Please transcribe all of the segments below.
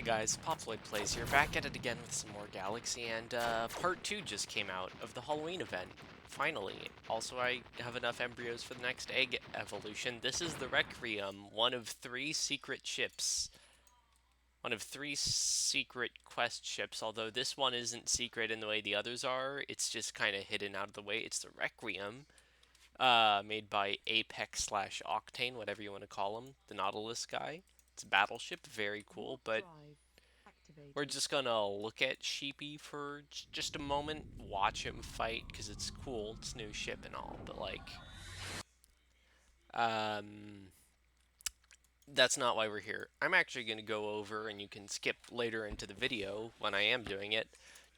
guys, Poploid Plays here, back at it again with some more Galaxy, and part 2 just came out of the Halloween event, finally. Also, I have enough embryos for the next egg evolution. This is the Requiem, one of three secret ships. One of three secret quest ships, although this one isn't secret in the way the others are, it's just kind of hidden out of the way. It's the Requiem, made by Apex slash Octane, whatever you want to call him, the Nautilus guy. It's a battleship, very cool, but we're just gonna look at Sheepy for just a moment, watch him fight, because it's cool, it's new ship and all, but like, um, that's not why we're here. I'm actually gonna go over, and you can skip later into the video when I am doing it,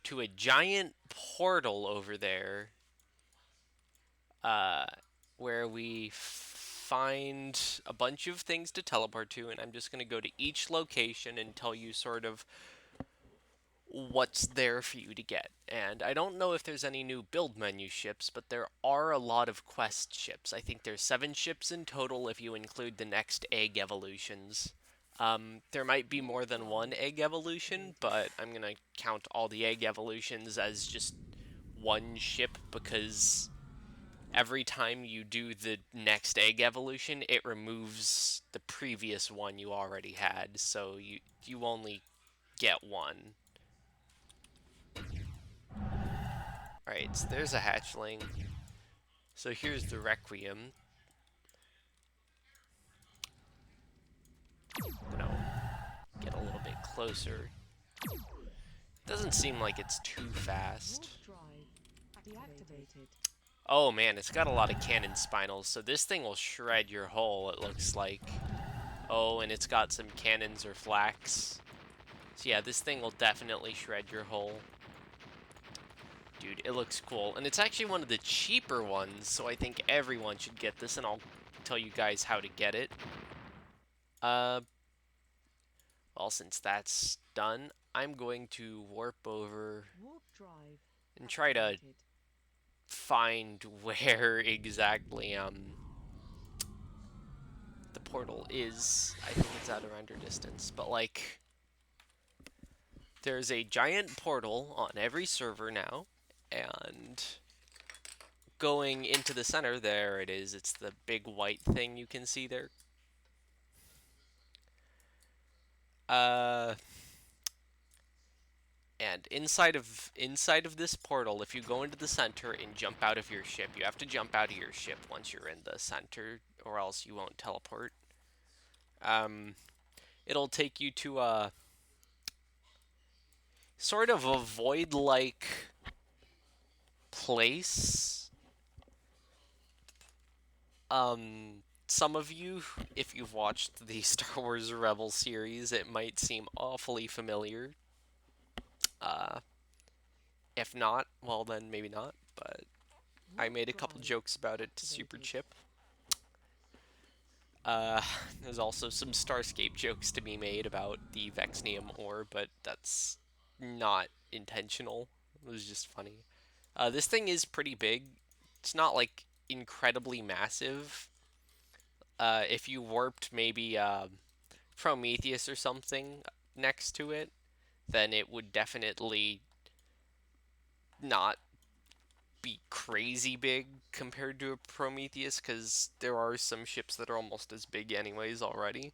to a giant portal over there, uh, where we find a bunch of things to teleport to, and I'm just gonna go to each location and tell you sort of what's there for you to get. And I don't know if there's any new build menu ships, but there are a lot of quest ships. I think there's 7 ships in total if you include the next egg evolutions. There might be more than one egg evolution, but I'm going to count all the egg evolutions as just one ship because every time you do the next egg evolution, it removes the previous one you already had, so you only get one. Alright, so there's a hatchling. So here's the Requiem. I'm gonna get a little bit closer. Doesn't seem like it's too fast. Oh man, it's got a lot of cannon spinals, so this thing will shred your hull, it looks like. Oh, and it's got some cannons or flaks. So yeah, this thing will definitely shred your hull. Dude, it looks cool. And it's actually one of the cheaper ones, so I think everyone should get this, and I'll tell you guys how to get it. Well, since that's done, I'm going to warp over and try to find where exactly the portal is. I think it's at a render distance, but like, there's a giant portal on every server now, and going into the center, there it is. It's the big white thing you can see there. And inside of this portal, if you go into the center and jump out of your ship, you have to jump out of your ship once you're in the center, or else you won't teleport. It'll take you to a sort of a void-like place. Some of you, if you've watched the Star Wars Rebels series, it might seem awfully familiar. If not, well then maybe not, but I made a couple jokes about it to Super Chip. There's also some Starscape jokes to be made about the Vexnium ore, but that's not intentional. It was just funny. This thing is pretty big. It's not like incredibly massive. If you warped maybe Prometheus or something next to it, then it would definitely not be crazy big compared to a Prometheus, because there are some ships that are almost as big anyways already.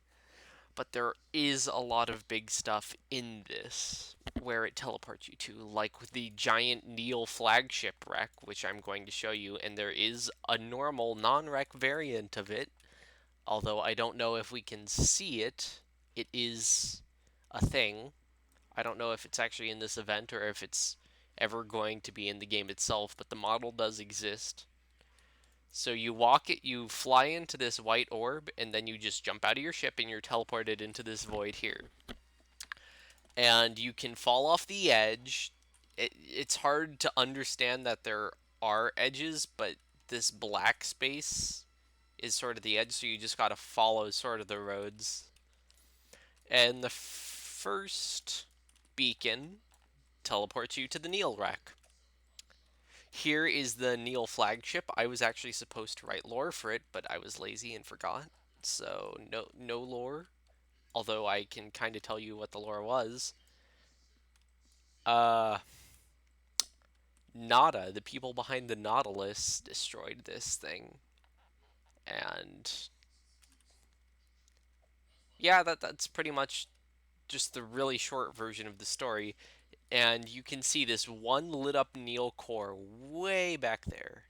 But there is a lot of big stuff in this where it teleports you to, like with the giant Kneall flagship wreck, which I'm going to show you, and there is a normal non-wreck variant of it, although I don't know if we can see it. It is a thing. I don't know if it's actually in this event or if it's ever going to be in the game itself, but the model does exist. So you walk it, you fly into this white orb, and then you just jump out of your ship and you're teleported into this void here. And you can fall off the edge. It's hard to understand that there are edges, but this black space is sort of the edge, so you just gotta follow sort of the roads. And the first beacon teleports you to the Kneall wreck. Here is the Kneall flagship. I was actually supposed to write lore for it, but I was lazy and forgot. So no lore. although I can kind of tell you what the lore was. Uh, Nada, the people behind the Nautilus, destroyed this thing. And yeah, that's pretty much just the really short version of the story. And you can see this one lit up Kneall core way back there.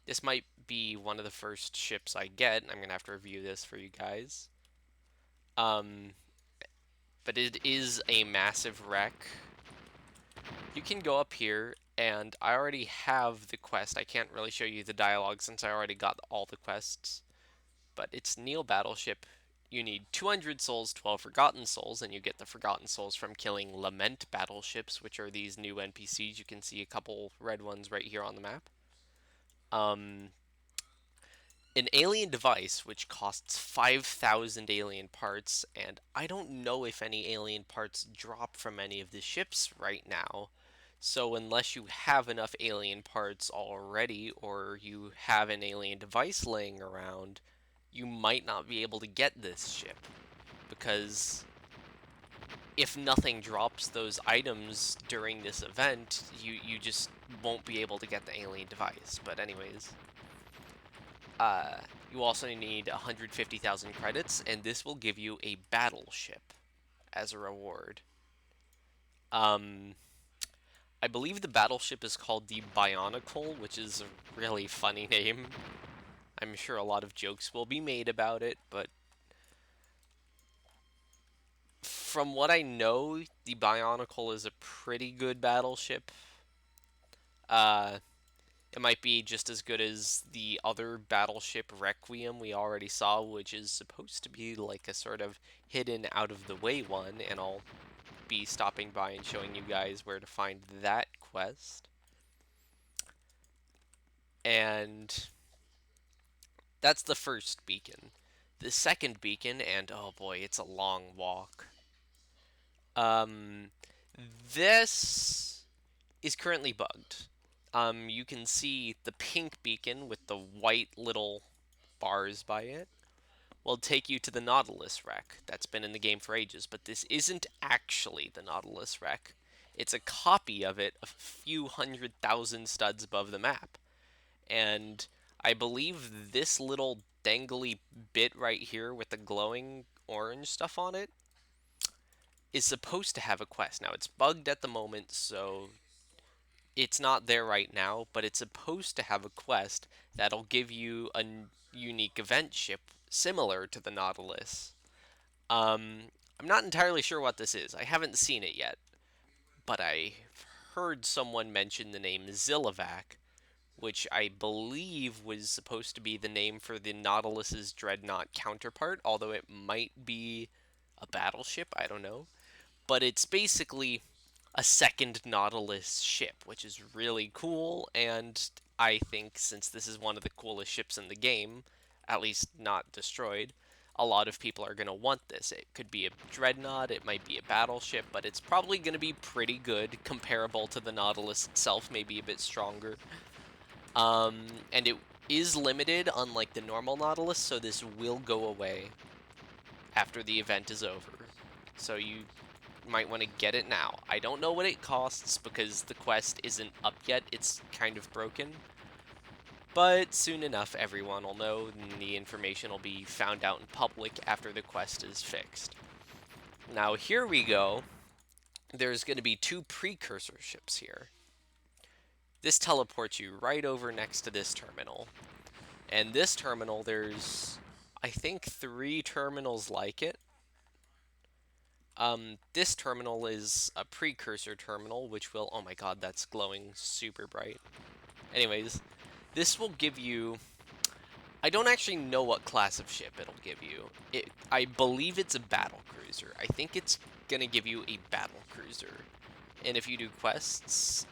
This might be one of the first ships I get. I'm gonna have to review this for you guys. Um, but it is a massive wreck. You can go up here, and I already have the quest. I can't really show you the dialogue since I already got all the quests. But it's Kneall Battleship. You need 200 souls, 12 Forgotten Souls, and you get the Forgotten Souls from killing Lament Battleships, which are these new NPCs. You can see a couple red ones right here on the map. Um, an alien device, which costs 5,000 alien parts, and I don't know if any alien parts drop from any of the ships right now. So unless you have enough alien parts already, or you have an alien device laying around, you might not be able to get this ship. Because if nothing drops those items during this event, you just won't be able to get the alien device. But anyways, you also need 150,000 credits, and this will give you a battleship as a reward. Um, I believe the battleship is called the Bionicle, which is a really funny name. I'm sure a lot of jokes will be made about it, but from what I know, the Bionicle is a pretty good battleship. Uh, it might be just as good as the other battleship Requiem we already saw, which is supposed to be like a sort of hidden out of the way one, and I'll be stopping by and showing you guys where to find that quest. And that's the first beacon. The second beacon, and oh boy, it's a long walk. Um, this is currently bugged. You can see the pink beacon with the white little bars by it will take you to the Nautilus wreck. That's been in the game for ages, but this isn't actually the Nautilus wreck. It's a copy of it a few 100,000 studs above the map. And I believe this little dangly bit right here with the glowing orange stuff on it is supposed to have a quest. Now, it's bugged at the moment, so it's not there right now, but it's supposed to have a quest that'll give you a unique event ship similar to the Nautilus. Um, I'm not entirely sure what this is. I haven't seen it yet, but I heard someone mention the name Zillivac, which I believe was supposed to be the name for the Nautilus's dreadnought counterpart, although it might be a battleship, I don't know. But it's basically a second Nautilus ship, which is really cool, and I think since this is one of the coolest ships in the game, at least not destroyed, a lot of people are going to want this. It could be a dreadnought, it might be a battleship, but it's probably going to be pretty good, comparable to the Nautilus itself, maybe a bit stronger. And it is limited, unlike the normal Nautilus, so this will go away after the event is over. So you might want to get it now. I don't know what it costs because the quest isn't up yet. It's kind of broken. But soon enough, everyone will know, and the information will be found out in public after the quest is fixed. Now, here we go. There's going to be 2 Precursor ships here. This teleports you right over next to this terminal. And this terminal, there's, I think, 3 terminals like it. This terminal is a Precursor terminal, which will... Oh my god, that's glowing super bright. Anyways, this will give you... I don't actually know what class of ship it'll give you. I believe it's a battle cruiser. I think it's gonna give you a battle cruiser. And if you do quests,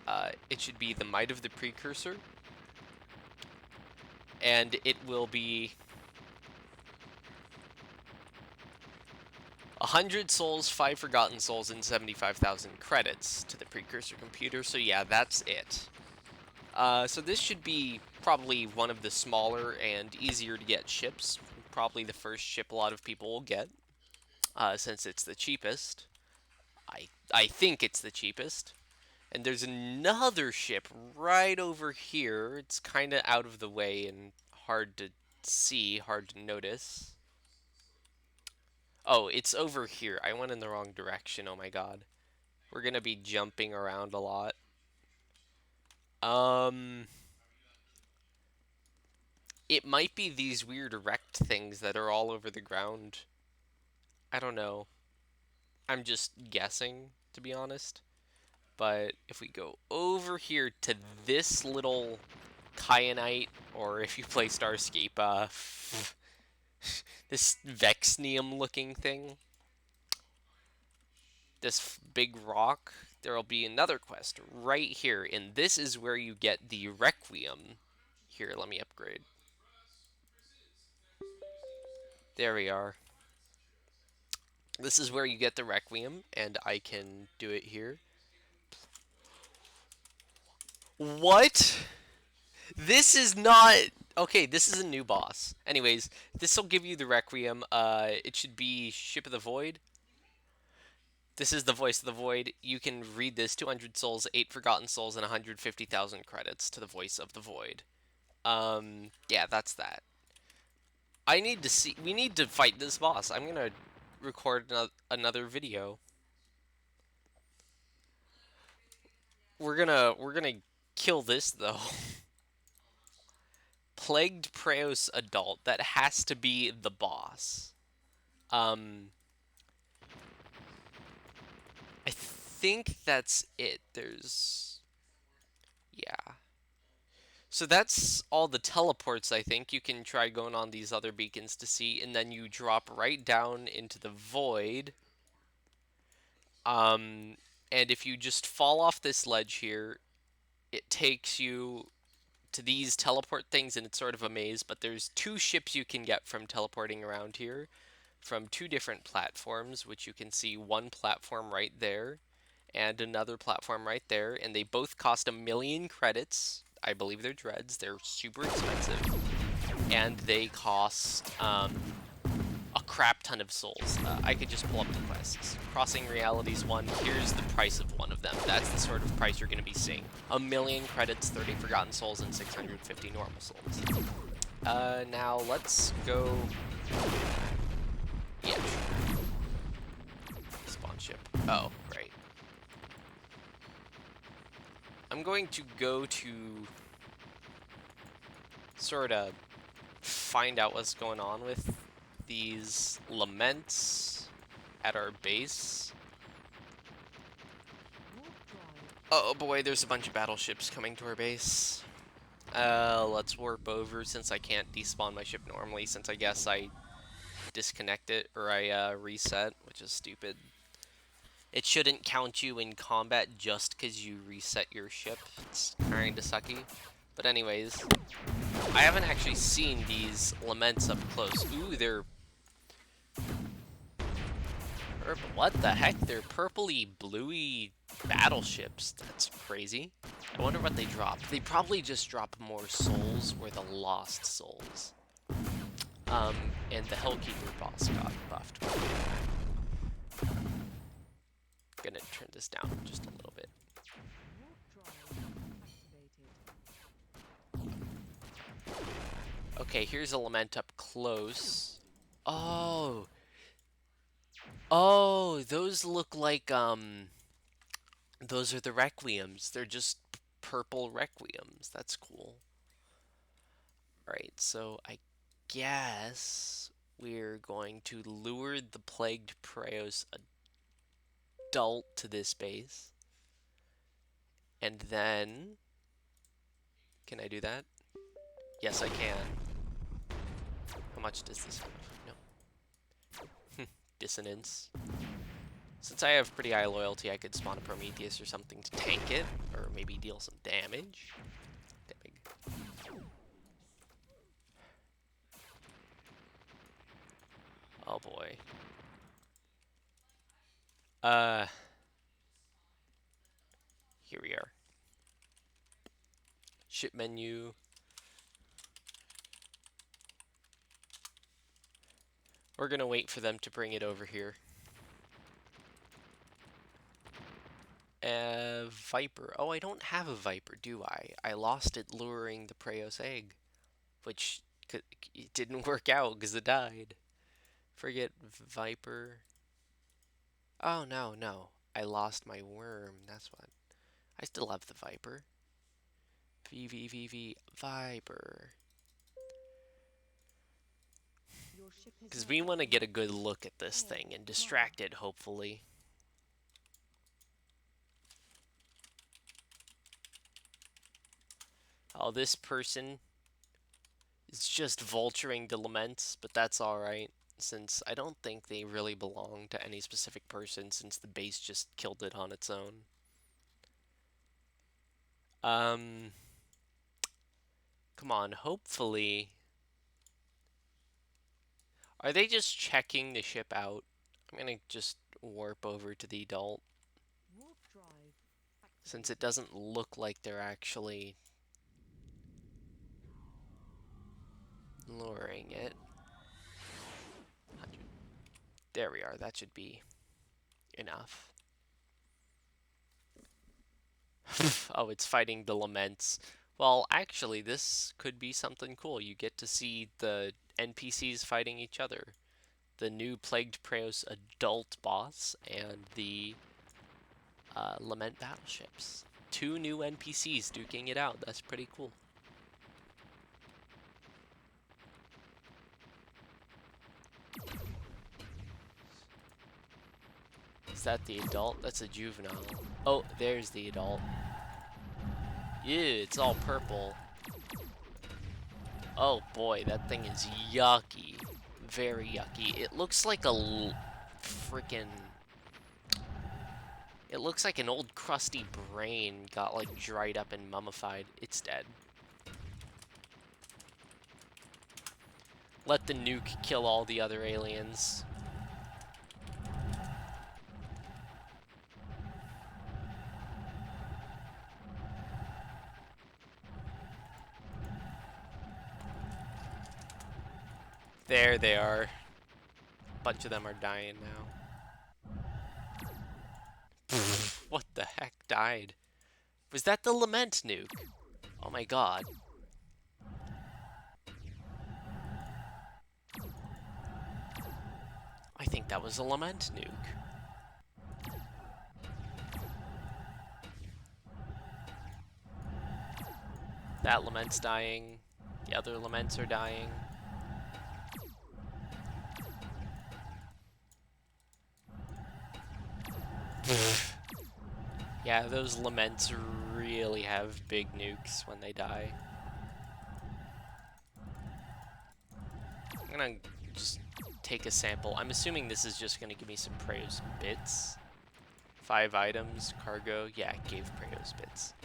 it should be the Might of the Precursor. And it will be 100 souls, 5 Forgotten Souls, and 75,000 credits to the Precursor computer. So yeah, that's it. So this should be probably one of the smaller and easier to get ships. Probably the first ship a lot of people will get. since it's the cheapest. I think it's the cheapest. And there's another ship right over here. It's kind of out of the way and hard to see, hard to notice. Oh, it's over here. I went in the wrong direction. Oh my god. We're gonna be jumping around a lot. Um, it might be these weird erect things that are all over the ground. I don't know. I'm just guessing, to be honest. But if we go over here to this little kyanite, or if you play Starscape, this Vexnium looking thing, this big rock, there'll be another quest right here, and this is where you get the Requiem. Here, let me upgrade. There we are. This is where you get the Requiem, and I can do it here. What? This is not... Okay, this is a new boss. Anyways, this will give you the Requiem. It should be Ship of the Void. This is the Voice of the Void. You can read this: 200 souls, 8 forgotten souls, and 150,000 credits to the Voice of the Void. Yeah, that's that. I need to see... We need to fight this boss. I'm gonna record another video. We're gonna kill this, though. Plagued Preos Adult. That has to be the boss. I think that's it. There's... Yeah. So that's all the teleports, I think. You can try going on these other beacons to see, and then you drop right down into the void. And if you just fall off this ledge here, it takes you to these teleport things, and it's sort of a maze, but there's 2 ships you can get from teleporting around here from 2 different platforms, which you can see one platform right there and another platform right there, and they both cost 1,000,000 credits. I believe they're dreads. They're super expensive, and they cost a crap ton of souls. I could just pull up the quests. Crossing Realities 1, here's the price of one of them. That's the sort of price you're going to be seeing. 1,000,000 credits, 30 forgotten souls, and 650 normal souls. Now let's go... Yeah, sure. Spawn ship. Oh, right. I'm going to go to sort of find out what's going on with these Laments at our base. Oh boy, there's a bunch of battleships coming to our base. Let's warp over since I can't despawn my ship normally, since I guess I disconnect it or I reset, which is stupid. It shouldn't count you in combat just because you reset your ship. It's kinda sucky. But anyways, I haven't actually seen these Laments up close. Ooh, they're... What the heck? They're purpley, bluey battleships. That's crazy. I wonder what they drop. They probably just drop more souls or the lost souls. And the Hellkeeper boss got buffed. Gonna turn this down just a little bit. Okay, here's a Lament up close. Oh. Oh, those look like, those are the Requiems. They're just purple Requiems. That's cool. Alright, so I guess we're going to lure the Plagued Preos Adult to this base. And then... Can I do that? Yes, I can. How much does this have? No. Dissonance. Since I have pretty high loyalty, I could spawn a Prometheus or something to tank it, or maybe deal some damage. Oh boy. Here we are. Ship menu. We're gonna wait for them to bring it over here. Viper. Oh, I don't have a Viper, do I? I lost it luring the Preos egg, which it didn't work out because it died. Forget Viper. Oh, no, no. I lost my worm. That's what. I still have the Viper. Viper. Because we want to get a good look at this thing and distract it, hopefully. Oh, this person is just vulturing the Laments, but that's alright, since I don't think they really belong to any specific person, since the base just killed it on its own. Come on, hopefully. Are they just checking the ship out? I'm gonna just warp over to the adult, since it doesn't look like they're actually luring it. 100. There we are, that should be enough. Oh, it's fighting the Laments. Well, actually, this could be something cool. You get to see the NPCs fighting each other. The new Plagued Preos adult boss and the Lament battleships. 2 new NPCs duking it out. That's pretty cool. Is that the adult? That's a juvenile. Oh, there's the adult. Ew, it's all purple. Oh boy, that thing is yucky. Very yucky. It looks like a freaking... It looks like an old crusty brain got like dried up and mummified. It's dead. Let the nuke kill all the other aliens. There they are. A bunch of them are dying now. What the heck died? Was that the Lament nuke? Oh my god. I think that was a Lament nuke. That Lament's dying. The other Laments are dying. Yeah, those Laments really have big nukes when they die. I'm gonna just take a sample. I'm assuming this is just gonna give me some Preos bits. 5 items, cargo. Yeah, it gave Preos bits.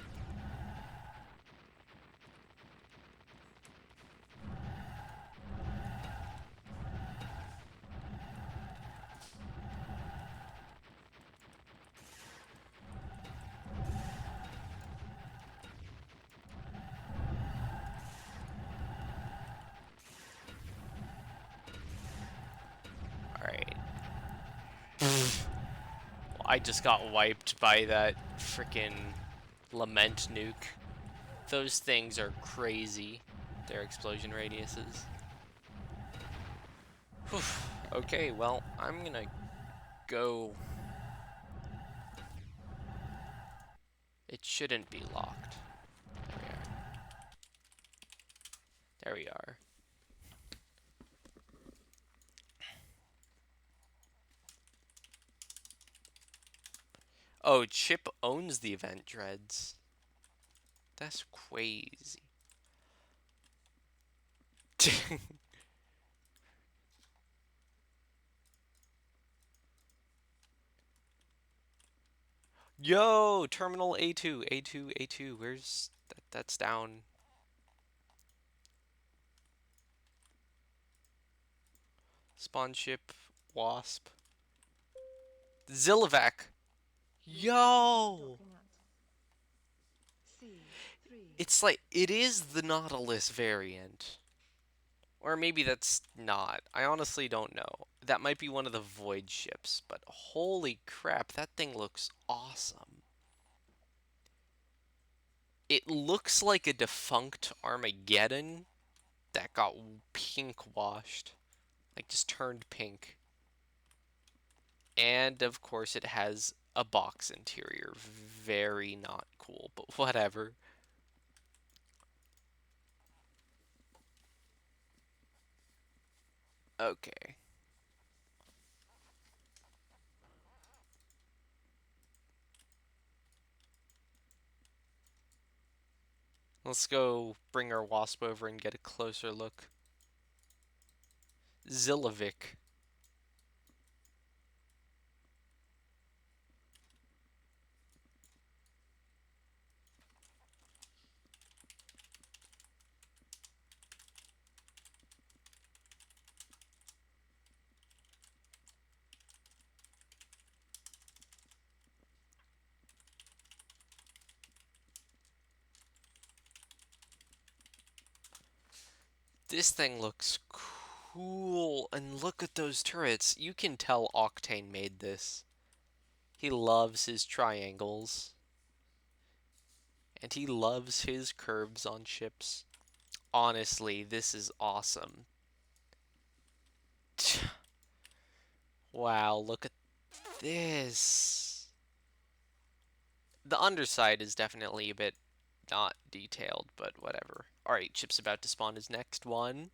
I just got wiped by that frickin' Lament nuke. Those things are crazy, their explosion radiuses. Whew. Okay, well, I'm gonna go. It shouldn't be locked. There we are. Oh, Chip owns the event dreads. That's crazy. Yo, terminal A2, A2, A2. Where's that? That's down. Spawn ship, Wasp. Zillivac. Yo! It's like, it is the Nautilus variant. Or maybe that's not. I honestly don't know. That might be one of the Void ships, but holy crap, that thing looks awesome. It looks like a defunct Armageddon that got pink washed. Like, just turned pink. And, of course, it has a box interior. Very not cool, but whatever. Okay. Let's go bring our wasp over and get a closer look. Zilovic. This thing looks cool, and look at those turrets. You can tell Octane made this. He loves his triangles, and he loves his curves on ships. Honestly, this is awesome. Wow, look at this. The underside is definitely a bit not detailed, but whatever. Alright, ship's about to spawn his next one.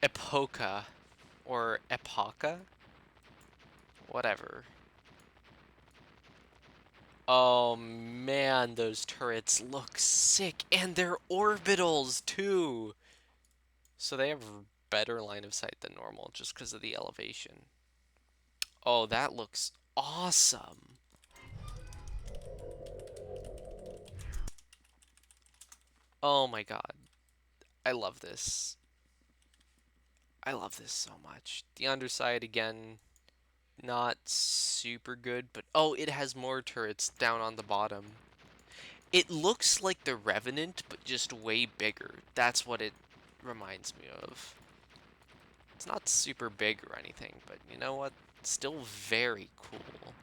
Epocha. Or Epocha? Whatever. Oh man, those turrets look sick. And they're orbitals too. So they have better line of sight than normal just because of the elevation. Oh, that looks awesome. Oh my god. I love this. I love this so much. The underside again, not super good, but oh, it has more turrets down on the bottom. It looks like the Revenant, but just way bigger. That's what it reminds me of. It's not super big or anything, but you know what? Still very cool.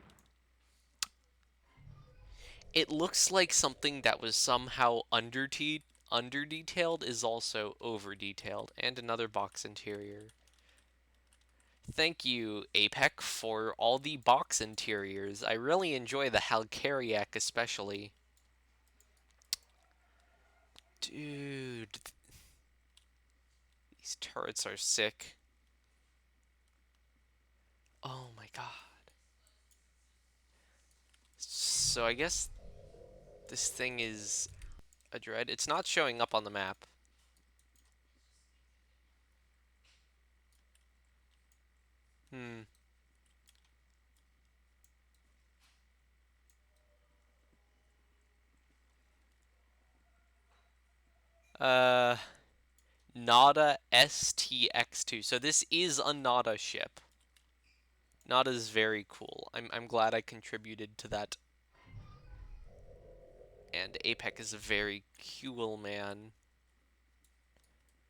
It looks like something that was somehow under-detailed is also over-detailed, and another box interior. Thank you, APEC, for all the box interiors. I really enjoy the Halkariak especially. Dude, these turrets are sick. Oh my god. So I guess this thing is a dread. It's not showing up on the map. Hmm. Uh, Nada STX2. So this is a Nada ship. Nada is very cool. I'm glad I contributed to that. And APEC is a very cool man.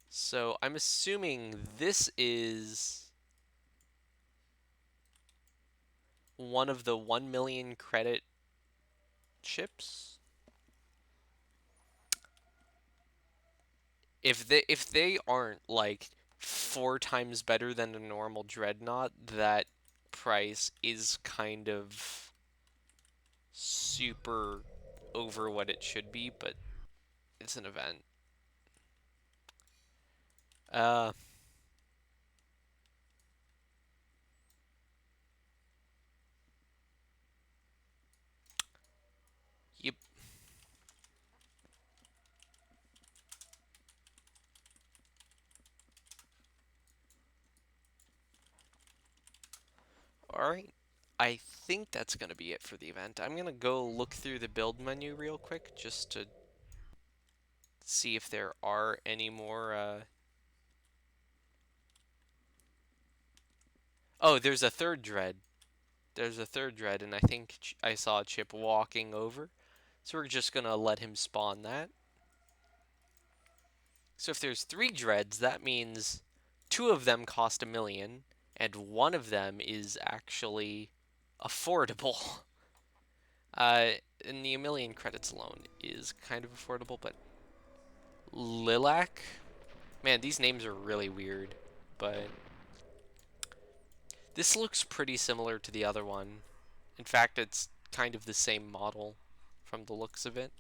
So I'm assuming this is one of the 1 million credit ships. If they aren't like 4 times better than a normal dreadnought, that price is kind of super over what it should be, but it's an event. Uh, yep. All right. I think that's gonna be it for the event. I'm gonna go look through the build menu real quick just to see if there are any more. Oh, there's a third dread. There's a third dread, and I think I saw a chip walking over. So we're just gonna let him spawn that. So if there's 3 dreads, that means 2 of them cost 1,000,000, and 1 of them is actually affordable. And the 1,000,000 credits alone is kind of affordable, but Lilac? Man, these names are really weird, but this looks pretty similar to the other one. In fact, it's kind of the same model from the looks of it,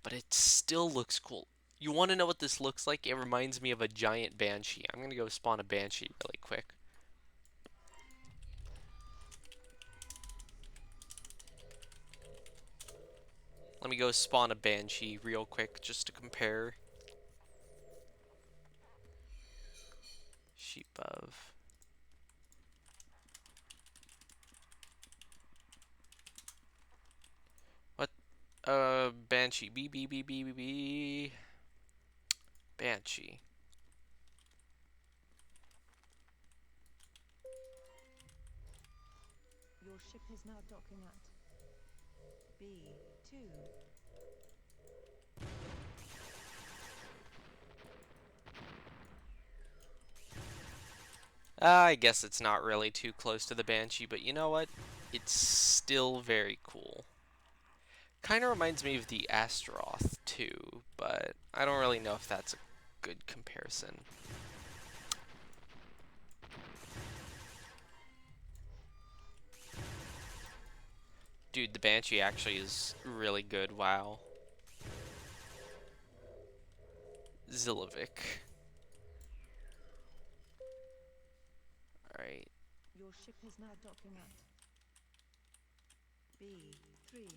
but it still looks cool. You want to know what this looks like? It reminds me of a giant banshee. I'm going to go spawn a banshee really quick. Let me go spawn a banshee real quick just to compare. Sheep of. What? Banshee. B. Banshee. Your ship is now docking at B2. I guess it's not really too close to the Banshee, but you know what? It's still very cool. Kind of reminds me of the Astaroth too, but I don't really know if that's a good comparison. Dude, the Banshee actually is really good. Wow. Zilovic. Alright. Your ship is now docking at B3.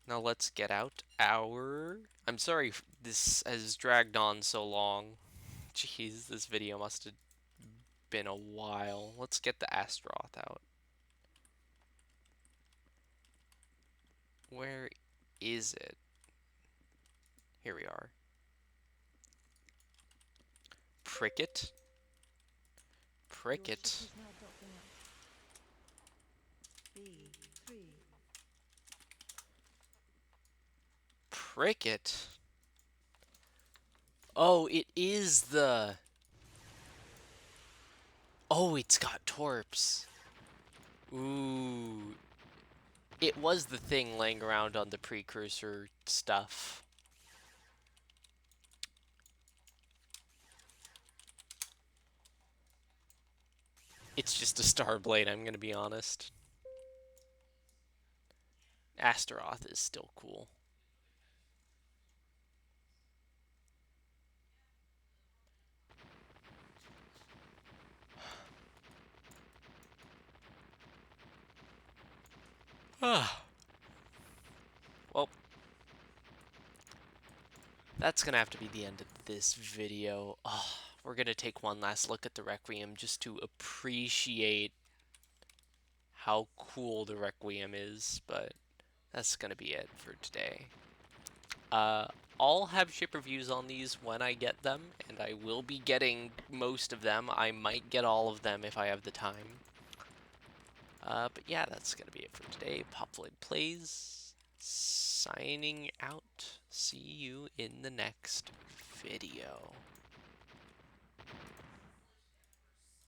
Now let's get out our... I'm sorry this has dragged on so long. Jeez, this video must have been a while. Let's get the Astaroth out. Where is it? Here we are. Pricket? Pricket. Your ship is now docking at B3. Pricket? Oh, it is the... Oh, it's got torps. Ooh. It was the thing laying around on the Precursor stuff. It's just a Starblade, I'm gonna be honest. Astaroth is still cool. Ah. Well, that's gonna have to be the end of this video. Oh, we're gonna take one last look at the Requiem just to appreciate how cool the Requiem is, but that's gonna be it for today. I'll have ship reviews on these when I get them, and I will be getting most of them. I might get all of them if I have the time. But yeah, that's gonna be it for today. Popvoid Plays, signing out. See you in the next video.